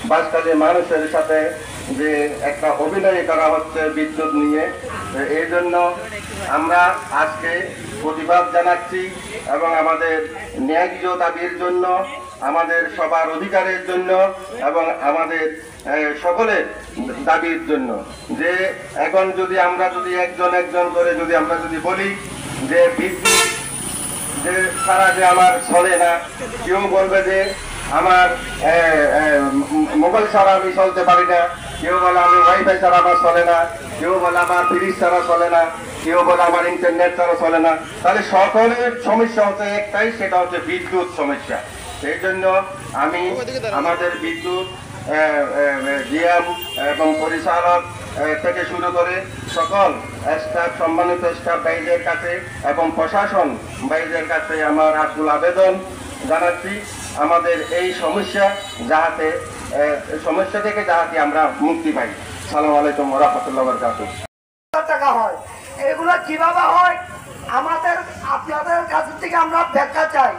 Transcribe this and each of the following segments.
বাঁশখালীর মানুষের সাথে যে একটা অভিনয় করা হচ্ছে বিদ্যুৎ নিয়ে, এই জন্য আমরা আজকে প্রতিবাদ জানাচ্ছি এবং আমাদের ন্যায্য দাবির জন্য, আমাদের সবার অধিকারের জন্য এবং আমাদের সকলের দাবির জন্য। যে এখন যদি আমরা একজন একজন করে আমরা বলি যে বিদ্যুৎ যে ছাড়া যে আমার চলে না, কেউ বলবে যে আমার মোবাইল ছাড়া আমি চলতে পারি না, কেউ বলে আমি ওয়াইফাই ছাড়া আমার চলে না, কেউ বলে আমার ফ্রিজ ছাড়া চলে না, কেউ বলে আমার ইন্টারনেট ছাড়া চলে না। তাহলে সকলের সমস্যা হচ্ছে একটাই, সেটা হচ্ছে বিদ্যুৎ সমস্যা। সেই জন্য আমি আমাদের বিদ্যুৎ জিএম এবং পরিচালক থেকে শুরু করে সকল স্টাফ, সম্মানিত স্টাফ ভাইদের কাছে এবং প্রশাসন ভাইদের কাছে আমার আকুল আবেদন জানাচ্ছি, আমাদের এই সমস্যা থেকে যাতে আমরা মুক্তি পাই। আসসালামু আলাইকুম ওয়া রাহমাতুল্লাহি ওয়া বারাকাতুহু। টাকা হয়, এগুলো কিভাবে হয় আমাদের আপনাদের কাছ থেকে আমরা ব্যাখ্যা চাই।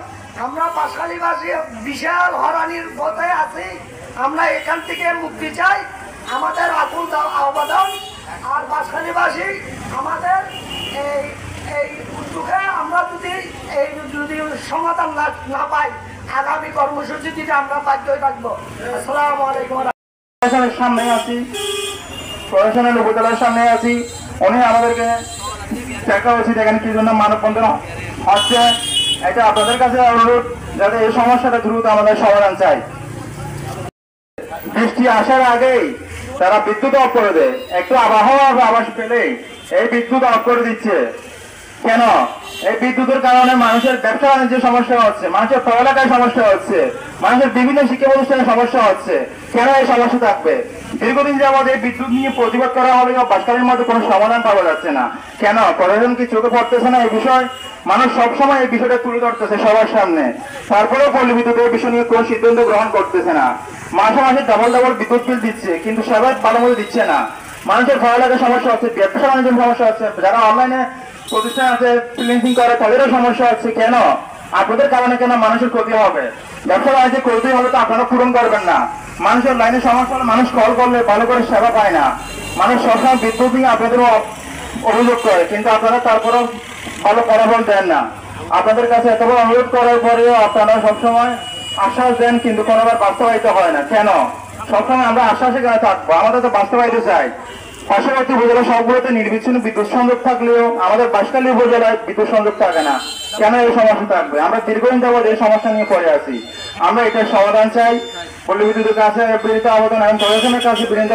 আমরা বাঁশখালীবাসী বিশাল হরানির পথে আছি, আমরা এখান থেকে মুক্তি চাই, আমাদের আকুল আবেদন। আর বাঁশখালীবাসী আমাদের এই উদ্যোগে আমরা যদি সমাধান না পাই, আগামী কর্মসূচি দিতে আমরা বাধ্য থাকবো। আসসালামু আলাইকুম। সামনে আছি, প্রশাসনের উপজেলার সামনে আছি, উনি আমাদেরকে দেখা উচিত এখানে কি জন্য মানববন্ধন হচ্ছে। এটা আপনাদের কাছে অনুরোধ যাতে এই সমস্যাটা দ্রুত আমাদের সমাধান চাই। বৃষ্টি আসার আগেই তারা বিদ্যুৎ অফ করে দেয়, একটু আবহাওয়া আভাস পেলেই এই বিদ্যুৎ অফ করে দিচ্ছে। কেন? এই বিদ্যুতের কারণে মানুষের ব্যবসা বাণিজ্যের সমস্যা হচ্ছে, মানুষের পড়ালেখায় সমস্যা হচ্ছে, মানুষের বিভিন্ন শিক্ষা প্রতিষ্ঠানের সমস্যা হচ্ছে। কেন এই সমস্যা থাকবে? দীর্ঘদিন যাবৎ এই বিদ্যুৎ নিয়ে প্রতিবাদ করা হলেও বাঁশখালীর মধ্যে কোনো সমাধান পাওয়া যাচ্ছে না। কেন? প্রশাসন কি চোখে পড়তেছে না এই বিষয়? মানুষ সবসময় এই বিষয়টা তুলে ধরতেছে সবার সামনে, তারপরেও পল্লী বিদ্যুতের বিষয় নিয়ে কোনো সিদ্ধান্ত গ্রহণ করতেছে না। মাসে মাসে ডাবল বিদ্যুৎ বিল দিচ্ছে, কিন্তু সবাই ভালো মতো দিচ্ছে না। মানুষের পড়ালেখার সমস্যা হচ্ছে, ব্যবসা বাণিজ্যের সমস্যা হচ্ছে, যারা অনলাইনে প্রতিষ্ঠান আছে ফ্রিল্যান্সিং করে তাদেরও সমস্যা হচ্ছে। কেন? আপনাদের কারণে কেন মানুষের ক্ষতি হবে? ব্যবসা বাণিজ্য করতেই হবে তো আপনারা পূরণ করবেন না। মানুষের লাইনে সমস্যা হলে মানুষ কল করলে ভালো করে সেবা পায় না। মানুষ সবসময় বিদ্যুৎ নিয়ে আপনাদেরও অভিযোগ করে, কিন্তু আপনারা তারপরেও ভালো ফলাফল দেন না। আপনাদের কাছে এত বড় অনুরোধ করার পরেও আপনারা সবসময় আশ্বাস দেন, কিন্তু কোনোবার বাস্তবায়িত হয় না। কেন? সবসময় আমরা আশ্বাসে কেন থাকবো? আমাদের তো বাস্তবায়িত চাই। পার্শ্ববর্তী উপজেলা সবগুলোতে নির্বিচ্ছিন্ন বিদ্যুৎ সংযোগ থাকলেও আমাদের বাঁশখালী উপজেলায় বিদ্যুৎ সংযোগ থাকে না। কেন এই সমস্যা থাকবে? আমরা দীর্ঘদিন যাবৎ এই সমস্যা নিয়ে পড়ে আছি। আমরা এটার সমাধান চাই। পল্লী বিদ্যুতের কাছে বিনীত আবেদন এবং প্রশাসনের কাছে বিনীত